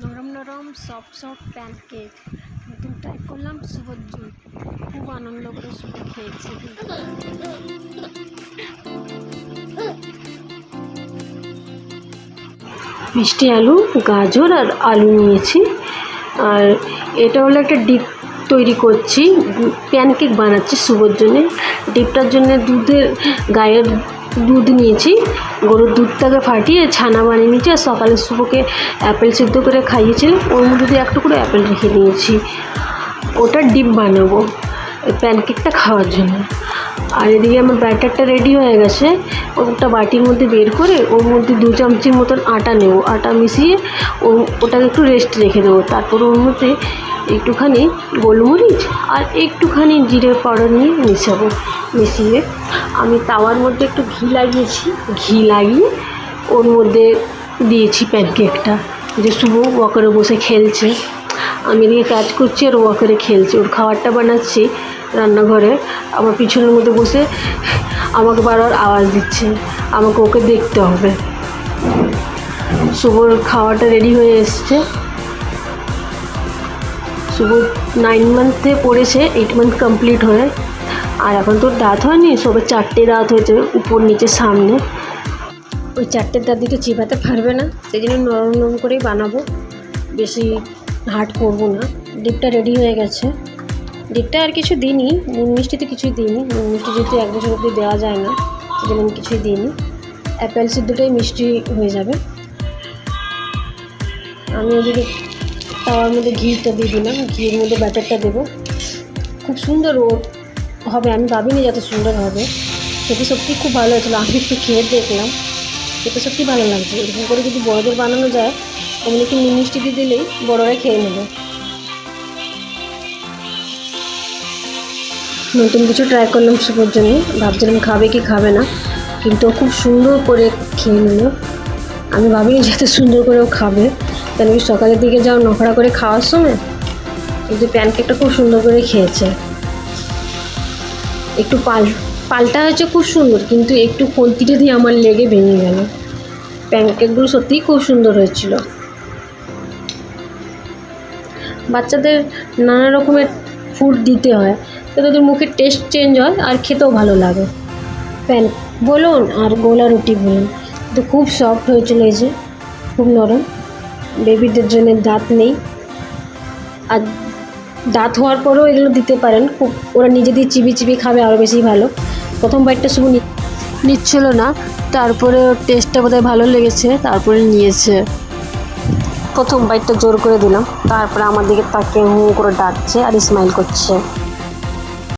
নরম নরম soft soft pancake নতুন ট্রাই করলাম শুভর জন্য। খুব আনন্দ করে শুভ খেয়েছে। মিষ্টি আলু, গাজর আর আলু নিয়েছি। আর এটা হলো একটা ডিপ তৈরি করছি, প্যানকেক বানাচ্ছি শুভর জন্যে। ডিপটার জন্য গায়ের দুধ নিয়েছি, গরুর দুধটাকে ফাটিয়ে ছানা বানিয়ে নিয়েছি। আর সকালে শুভকে অ্যাপেল সিদ্ধ করে খাইয়েছিলাম, ওর মধ্যে দিয়ে একটু করে অ্যাপেল রেখে নিয়েছি। ওটা ডিপ বানাবো প্যানকেকটা খাওয়ার জন্য। আর এদিকে আমার ব্যাটারটা রেডি হয়ে গেছে। ওটা বাটির মধ্যে বের করে ওর মধ্যে 2 চামচের মতন আটা নেব। আটা মিশিয়ে ওটাকে একটু রেস্ট রেখে দেবো। তারপর ওর মধ্যে একটুখানি গোলমরিচ আর একটুখানি জিরে পাউডার নিয়ে মিশিয়ে আমি তাওয়ার মধ্যে একটু ঘি লাগিয়ে ওর মধ্যে দিয়েছি প্যানকেকটা। যে শুভ ওয়াকারে বসে খেলছে, আমি এদিকে কাজ করছি আর ওয়াকারে খেলছে। ওর খাবারটা বানাচ্ছি রান্নাঘরে, আমার পিছনের মধ্যে বসে আমাকে বারবার আওয়াজ দিচ্ছে, আমাকে ওকে দেখতে হবে। শুভর খাওয়াটা রেডি হয়ে এসছে। শুভ 9 মান্থে পড়েছে, 8 মান্থ কমপ্লিট হয়ে। আর এখন তোর দাঁত হয়নি, সবে 4টে দাঁত হয়েছে, উপর নিচে সামনে। ওই 4টে দাঁত দিকে চিবাতে পারবে না, সেই জন্য নরম নরম করেই বানাবো, বেশি হার্ড করবো না। ডিপটা রেডি হয়ে গেছে। ডিপটা আর কিছু দিইনি, নুন মিষ্টিতে কিছুই দিইনি। নুন মিষ্টি যেহেতু 1 বছর অবধি দেওয়া যায় না, সেজন্য আমি কিছুই দিইনি। অ্যাপেল সিদ্ধটাই মিষ্টি হয়ে যাবে। আমি ওদিকে তাওয়ার মধ্যে ঘিটা দিয়ে দিলাম, ঘিয়ের মধ্যে ব্যাটারটা দেবো। খুব সুন্দর হবে, আমি ভাবিনি যত সুন্দর হবে। খেতে সত্যি খুব ভালো হয়েছিলো। আমি একটু খেয়ে দেখলাম, খেতে সত্যি ভালো লাগছে। এরকম করে যদি বড়দের বানানো যায়, ওমনি একটু নুন মিষ্টি দিয়ে দিলেই বড়রা খেয়ে নেবে। নতুন কিছু ট্রাই করলাম শুভর জন্য, ভাবছিলাম খাবে কি খাবে না, কিন্তু ও খুব সুন্দর করে খেয়ে নিল। আমি ভাবিনি যাতে সুন্দর করে ও খাবে, কেন কি সকালের দিকে যাও নখরা করে খাওয়ার সময়, কিন্তু প্যানকেকটা খুব সুন্দর করে খেয়েছে। একটু পাল্টা হয়েছে খুব সুন্দর, কিন্তু একটু খুন্তিটা দিয়ে আমার লেগে ভেঙে গেল। প্যানকেকগুলো সত্যিই খুব সুন্দর হয়েছিল। বাচ্চাদের নানা রকমের ফুড দিতে হয়, তো তাদের মুখের টেস্ট চেঞ্জ হয় আর খেতেও ভালো লাগে। বলুন আর গোলা রুটি বলুন, তো খুব সফট হয়েছিল, এই যে খুব নরম। বেবিদের জন্য দাঁত নেই, আর দাঁত হওয়ার পরেও এগুলো দিতে পারেন, খুব ওরা নিজে দিয়ে চিবি খাবে, আরও বেশি ভালো। প্রথম বাইটটা শুধু নিচ্ছিল না, তারপরে ওর টেস্টটা বোধহয় ভালো লেগেছে, তারপরে নিয়েছে। প্রথম বাইটটা জোর করে দিলাম, তারপরে আমার দিকে তাকিয়ে হুঁ করে ডাকছে আর স্মাইল করছে।